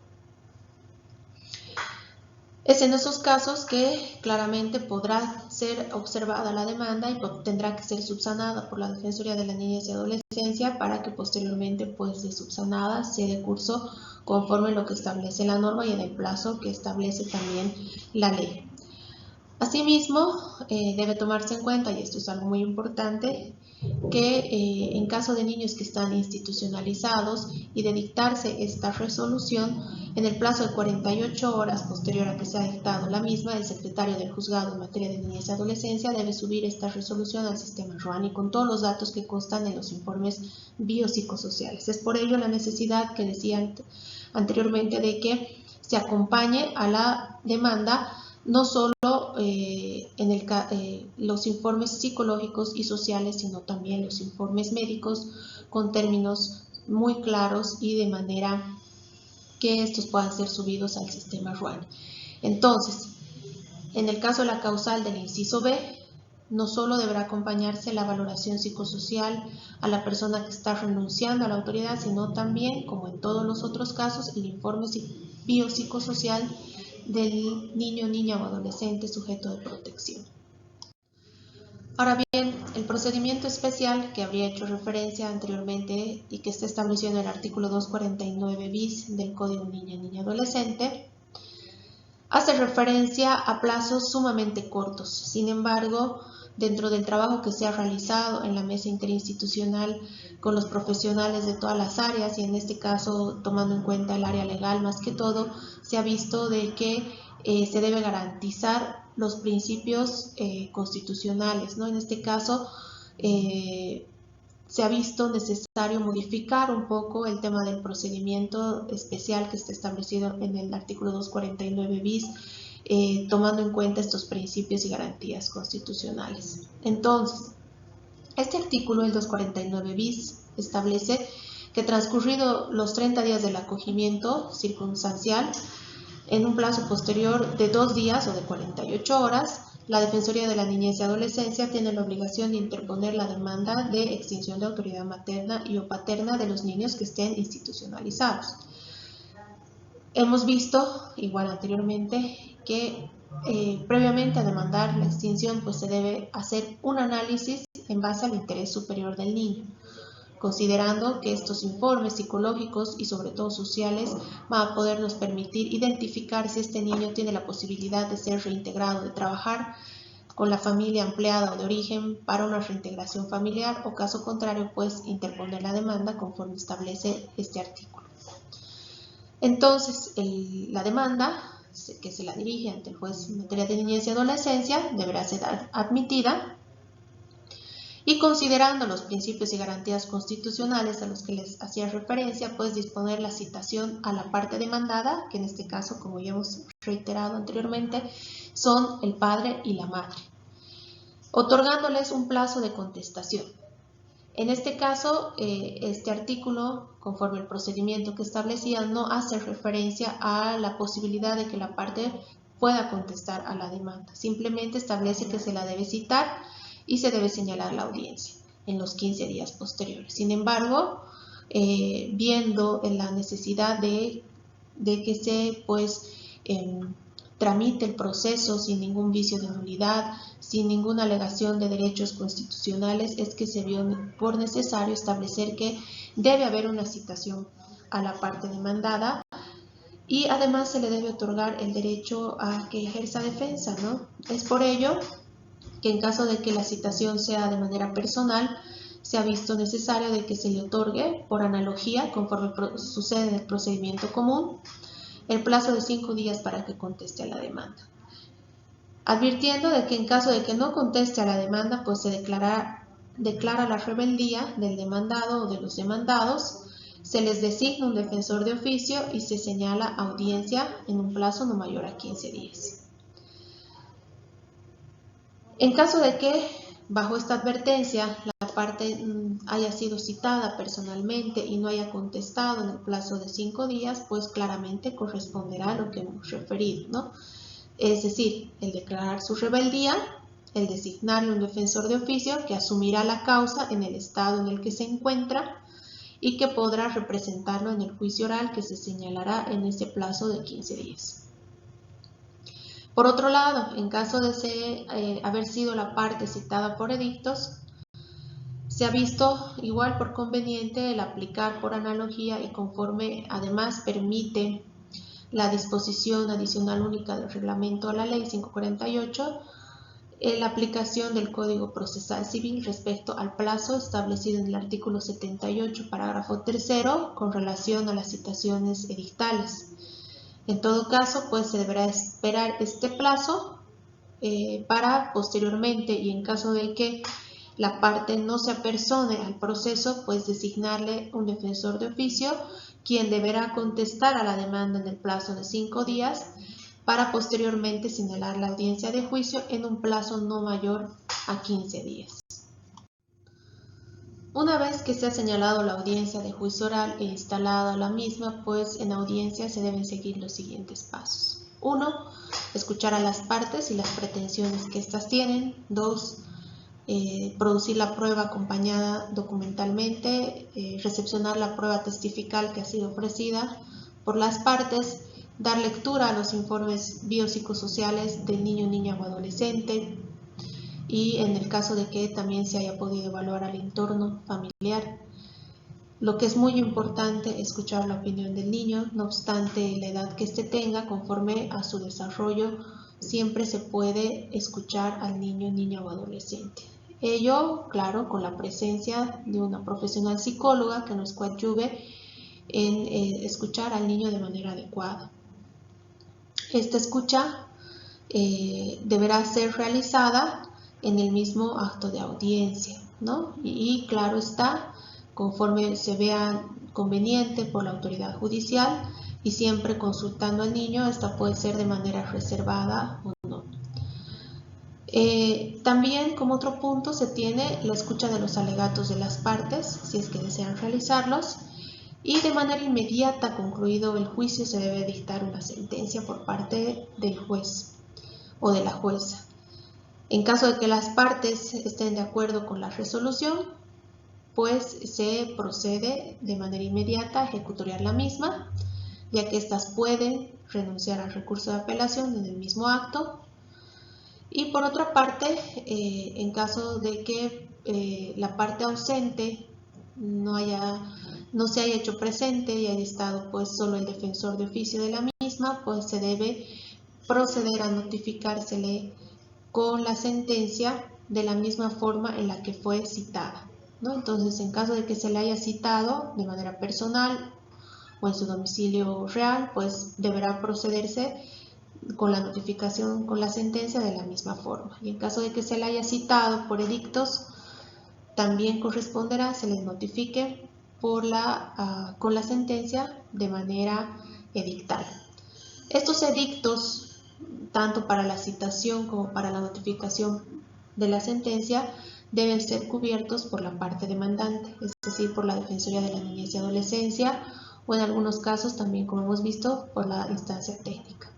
Es en esos casos que claramente podrá ser observada la demanda y tendrá que ser subsanada por la Defensoría de la Niñez y Adolescencia para que posteriormente, pues de subsanada, se dé curso conforme lo que establece la norma y en el plazo que establece también la ley. Asimismo, debe tomarse en cuenta, y esto es algo muy importante, que en caso de niños que están institucionalizados y de dictarse esta resolución, en el plazo de 48 horas posterior a que se ha dictado la misma, el secretario del juzgado en materia de niñez y adolescencia debe subir esta resolución al sistema RUANI con todos los datos que constan en los informes biopsicosociales. Es por ello la necesidad que decía anteriormente de que se acompañe a la demanda no solo los informes psicológicos y sociales, sino también los informes médicos con términos muy claros y de manera que estos puedan ser subidos al sistema RUAN. Entonces, en el caso de la causal del inciso B, no solo deberá acompañarse la valoración psicosocial a la persona que está renunciando a la autoridad, sino también, como en todos los otros casos, el informe biopsicosocial del niño, niña o adolescente sujeto de protección. Ahora bien, el procedimiento especial que habría hecho referencia anteriormente y que está establecido en el artículo 249 bis del Código Niña, Niña, Adolescente, hace referencia a plazos sumamente cortos. Sin embargo, dentro del trabajo que se ha realizado en la mesa interinstitucional con los profesionales de todas las áreas, y en este caso tomando en cuenta el área legal más que todo, se ha visto de que se debe garantizar los principios constitucionales, ¿no? En este caso, se ha visto necesario modificar un poco el tema del procedimiento especial que está establecido en el artículo 249 bis, tomando en cuenta estos principios y garantías constitucionales. Entonces, este artículo, el 249 bis, establece que transcurrido los 30 días del acogimiento circunstancial, en un plazo posterior de 2 días o de 48 horas, la Defensoría de la Niñez y Adolescencia tiene la obligación de interponer la demanda de extinción de autoridad materna y o paterna de los niños que estén institucionalizados. Hemos visto, igual anteriormente, que previamente a demandar la extinción, pues se debe hacer un análisis en base al interés superior del niño, considerando que estos informes psicológicos y sobre todo sociales van a podernos permitir identificar si este niño tiene la posibilidad de ser reintegrado, de trabajar con la familia ampliada o de origen para una reintegración familiar, o caso contrario, pues interponer la demanda conforme establece este artículo. Entonces, la demanda que se la dirige ante el juez en materia de niñez y adolescencia deberá ser admitida y, considerando los principios y garantías constitucionales a los que les hacía referencia, pues disponer la citación a la parte demandada, que en este caso, como ya hemos reiterado anteriormente, son el padre y la madre. otorgándoles un plazo de contestación. En este caso, este artículo, conforme el procedimiento que establecía, no hace referencia a la posibilidad de que la parte pueda contestar a la demanda. Simplemente establece que se la debe citar y se debe señalar la audiencia en los 15 días posteriores. Sin embargo, viendo la necesidad de que se tramite el proceso sin ningún vicio de nulidad, sin ninguna alegación de derechos constitucionales, es que se vio por necesario establecer que debe haber una citación a la parte demandada y además se le debe otorgar el derecho a que ejerza defensa, ¿no? Es por ello que en caso de que la citación sea de manera personal, se ha visto necesario de que se le otorgue, por analogía, conforme sucede en el procedimiento común, el plazo de 5 días para que conteste a la demanda. Advirtiendo de que en caso de que no conteste a la demanda, pues se declara la rebeldía del demandado o de los demandados, se les designa un defensor de oficio y se señala audiencia en un plazo no mayor a 15 días. En caso de que, bajo esta advertencia, la parte haya sido citada personalmente y no haya contestado en el plazo de 5 días, pues claramente corresponderá a lo que hemos referido, ¿no? Es decir, el declarar su rebeldía, el designarle un defensor de oficio que asumirá la causa en el estado en el que se encuentra y que podrá representarlo en el juicio oral que se señalará en ese plazo de 15 días. Por otro lado, en caso de haber sido la parte citada por edictos, se ha visto igual por conveniente el aplicar por analogía y conforme además permite la disposición adicional única del reglamento a la ley 548, la aplicación del Código Procesal Civil respecto al plazo establecido en el artículo 78, parágrafo 3º, con relación a las citaciones edictales. En todo caso, pues se deberá esperar este plazo para posteriormente, y en caso de que la parte no se apersone al proceso, pues designarle un defensor de oficio, quien deberá contestar a la demanda en el plazo de 5 días, para posteriormente señalar la audiencia de juicio en un plazo no mayor a 15 días. Una vez que se ha señalado la audiencia de juicio oral e instalada la misma, pues en audiencia se deben seguir los siguientes pasos. 1. Escuchar a las partes y las pretensiones que éstas tienen. 2. Producir la prueba acompañada documentalmente, recepcionar la prueba testifical que ha sido ofrecida por las partes, dar lectura a los informes biopsicosociales del niño, niña o adolescente, y en el caso de que también se haya podido evaluar al entorno familiar. Lo que es muy importante, escuchar la opinión del niño, no obstante la edad que éste tenga, conforme a su desarrollo, siempre se puede escuchar al niño, niña o adolescente. Ello, claro, con la presencia de una profesional psicóloga que nos coadyuve en escuchar al niño de manera adecuada. Esta escucha deberá ser realizada en el mismo acto de audiencia, ¿no? Y claro está, conforme se vea conveniente por la autoridad judicial y siempre consultando al niño, esta puede ser de manera reservada o no. También como otro punto se tiene la escucha de los alegatos de las partes, si es que desean realizarlos, y de manera inmediata concluido el juicio se debe dictar una sentencia por parte del juez o de la jueza. En caso de que las partes estén de acuerdo con la resolución, pues se procede de manera inmediata a ejecutoriar la misma, ya que éstas pueden renunciar al recurso de apelación en el mismo acto. Y por otra parte, en caso de que la parte ausente no se haya hecho presente y haya estado pues solo el defensor de oficio de la misma, pues se debe proceder a notificársele con la sentencia de la misma forma en la que fue citada, ¿no? Entonces, en caso de que se le haya citado de manera personal o en su domicilio real, pues deberá procederse con la notificación, con la sentencia de la misma forma. Y en caso de que se le haya citado por edictos, también corresponderá se les notifique con la sentencia de manera edictal. Estos edictos, tanto para la citación como para la notificación de la sentencia deben ser cubiertos por la parte demandante, es decir, por la Defensoría de la Niñez y Adolescencia o en algunos casos también, como hemos visto, por la instancia técnica.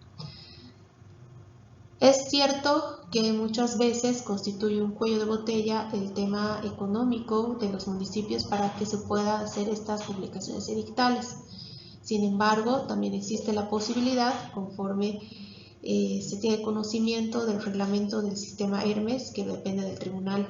Es cierto que muchas veces constituye un cuello de botella el tema económico de los municipios para que se pueda hacer estas publicaciones edictales. Sin embargo, también existe la posibilidad, conforme se tiene conocimiento del reglamento del sistema Hermes, que depende del Tribunal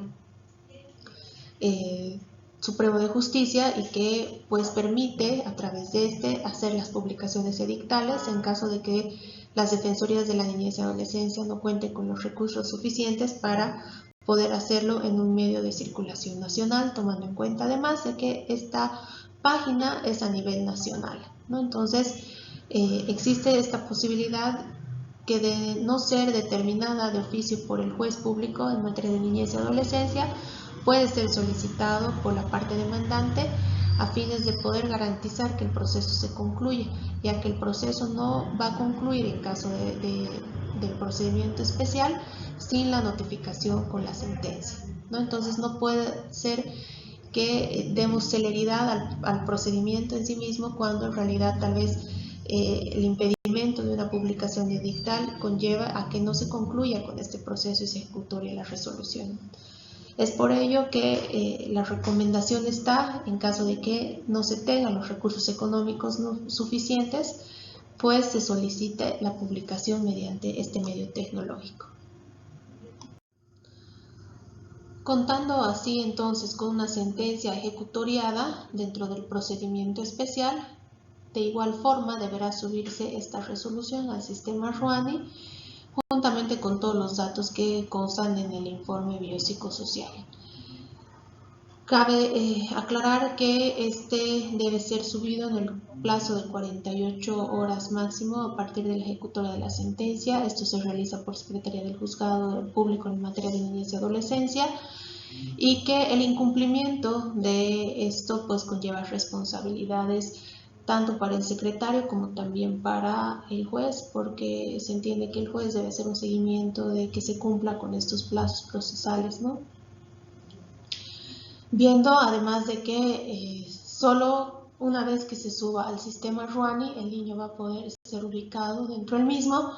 Supremo de Justicia y que pues permite a través de este hacer las publicaciones edictales en caso de que las defensorías de la niñez y adolescencia no cuenten con los recursos suficientes para poder hacerlo en un medio de circulación nacional, tomando en cuenta además de que esta página es a nivel nacional, ¿no? Entonces existe esta posibilidad que de no ser determinada de oficio por el juez público en materia de niñez y adolescencia, puede ser solicitado por la parte demandante a fines de poder garantizar que el proceso se concluya, ya que el proceso no va a concluir en caso del procedimiento especial sin la notificación con la sentencia, ¿no? Entonces no puede ser que demos celeridad al procedimiento en sí mismo cuando en realidad tal vez el impedimento de una publicación edictal conlleva a que no se concluya con este proceso y se ejecute la resolución. Es por ello que la recomendación está, en caso de que no se tengan los recursos económicos suficientes, pues se solicite la publicación mediante este medio tecnológico. Contando así entonces con una sentencia ejecutoriada dentro del procedimiento especial, de igual forma deberá subirse esta resolución al sistema RUANI juntamente con todos los datos que constan en el informe biopsicosocial. Cabe aclarar que este debe ser subido en el plazo de 48 horas máximo a partir de la ejecutoria de la sentencia. Esto se realiza por Secretaría del Juzgado Público en materia de niñez y adolescencia, y que el incumplimiento de esto pues conlleva responsabilidades tanto para el secretario como también para el juez, porque se entiende que el juez debe hacer un seguimiento de que se cumpla con estos plazos procesales, ¿no? Viendo además de que solo una vez que se suba al sistema RUANI, el niño va a poder ser ubicado dentro del mismo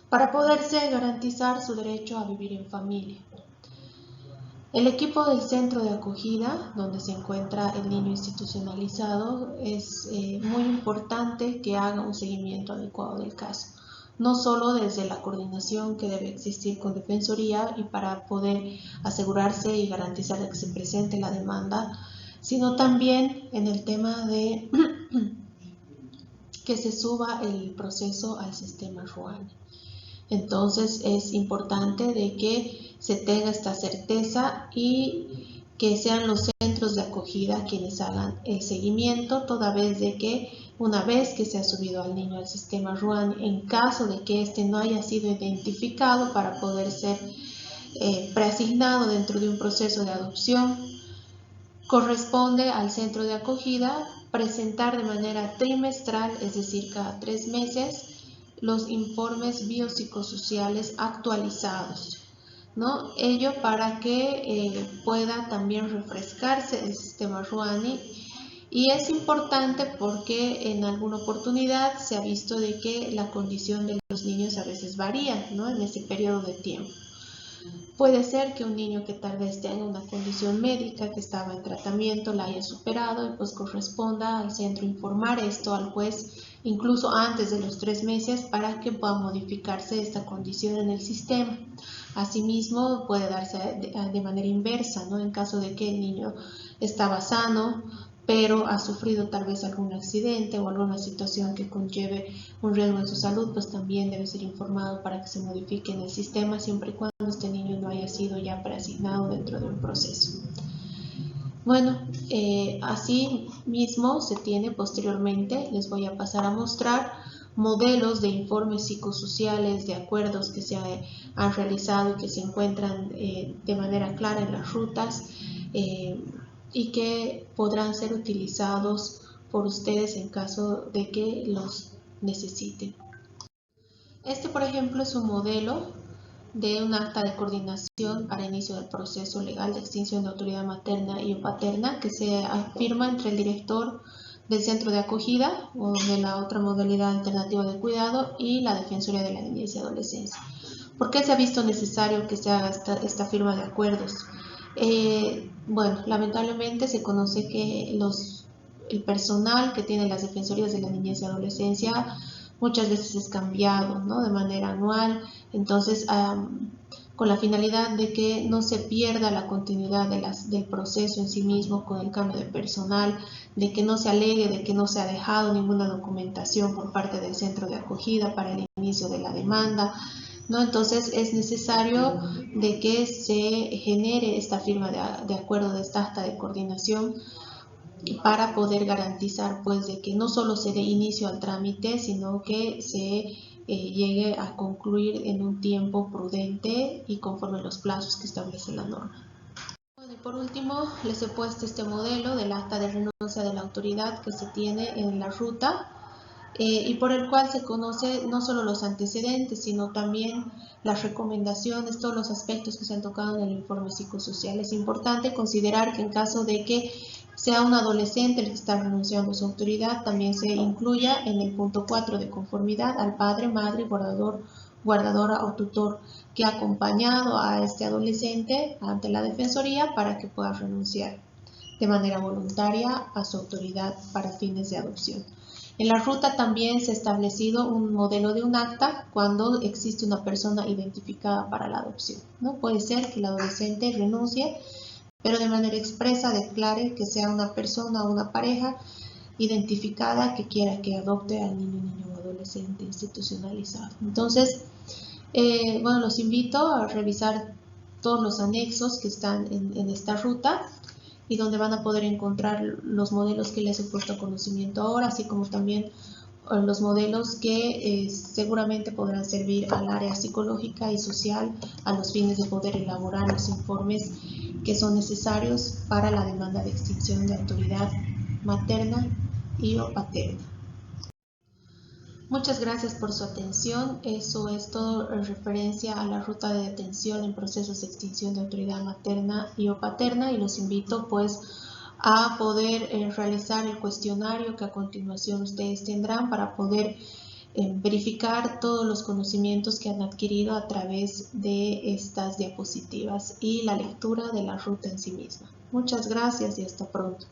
para poderse garantizar su derecho a vivir en familia. El equipo del centro de acogida, donde se encuentra el niño institucionalizado, es muy importante que haga un seguimiento adecuado del caso, no solo desde la coordinación que debe existir con Defensoría y para poder asegurarse y garantizar que se presente la demanda, sino también en el tema de que se suba el proceso al sistema RUANI. Entonces es importante de que se tenga esta certeza y que sean los centros de acogida quienes hagan el seguimiento, toda vez de que una vez que se ha subido al niño al sistema RUANI, en caso de que éste no haya sido identificado para poder ser preasignado dentro de un proceso de adopción, corresponde al centro de acogida presentar de manera trimestral, es decir, cada 3 meses, los informes biopsicosociales actualizados, ¿no? Ello para que pueda también refrescarse el sistema RUANI, y es importante porque en alguna oportunidad se ha visto de que la condición de los niños a veces varía, ¿no? En ese periodo de tiempo. Puede ser que un niño que tal vez tenga una condición médica que estaba en tratamiento la haya superado y pues corresponda al centro informar esto al juez incluso antes de los 3 meses para que pueda modificarse esta condición en el sistema. Asimismo puede darse de manera inversa, ¿no? En caso de que el niño estaba sano pero ha sufrido tal vez algún accidente o alguna situación que conlleve un riesgo en su salud, pues también debe ser informado para que se modifique en el sistema siempre y cuando este niño no haya sido ya preasignado dentro de un proceso. Bueno, así mismo se tiene posteriormente, les voy a pasar a mostrar modelos de informes psicosociales, de acuerdos que se han realizado y que se encuentran de manera clara en las rutas, y que podrán ser utilizados por ustedes en caso de que los necesiten. Este, por ejemplo, es un modelo de un acta de coordinación para inicio del proceso legal de extinción de autoridad materna y o paterna que se firma entre el director del centro de acogida o de la otra modalidad alternativa de cuidado y la Defensoría de la Niñez y Adolescencia. ¿Por qué se ha visto necesario que se haga esta firma de acuerdos? Bueno, lamentablemente se conoce que el personal que tiene las Defensorías de la Niñez y Adolescencia muchas veces es cambiado, ¿no?, de manera anual. Entonces, con la finalidad de que no se pierda la continuidad del proceso en sí mismo con el cambio de personal, de que no se alegue de que no se ha dejado ninguna documentación por parte del centro de acogida para el inicio de la demanda, ¿no? Entonces es necesario de que se genere esta firma de acuerdo de esta acta de coordinación para poder garantizar pues de que no solo se dé inicio al trámite, sino que se llegue a concluir en un tiempo prudente y conforme los plazos que establece la norma. Bueno, y por último les he puesto este modelo del acta de renuncia de la autoridad que se tiene en la ruta y por el cual se conoce no solo los antecedentes, sino también las recomendaciones, todos los aspectos que se han tocado en el informe psicosocial. Es importante considerar que en caso de que sea un adolescente el que está renunciando a su autoridad, también se incluya en el punto 4 de conformidad al padre, madre, guardador, guardadora o tutor que ha acompañado a este adolescente ante la Defensoría para que pueda renunciar de manera voluntaria a su autoridad para fines de adopción. En la ruta también se ha establecido un modelo de un acta cuando existe una persona identificada para la adopción, ¿no? Puede ser que el adolescente renuncie, pero de manera expresa declare que sea una persona o una pareja identificada que quiera que adopte al niño o adolescente institucionalizado. Entonces, bueno, los invito a revisar todos los anexos que están en esta ruta y donde van a poder encontrar los modelos que les he puesto a conocimiento ahora, así como también los modelos que seguramente podrán servir al área psicológica y social a los fines de poder elaborar los informes que son necesarios para la demanda de extinción de autoridad materna y o paterna. Muchas gracias por su atención. Eso es todo en referencia a la ruta de detención en procesos de extinción de autoridad materna y o paterna, y los invito pues a poder realizar el cuestionario que a continuación ustedes tendrán para poder verificar todos los conocimientos que han adquirido a través de estas diapositivas y la lectura de la ruta en sí misma. Muchas gracias y hasta pronto.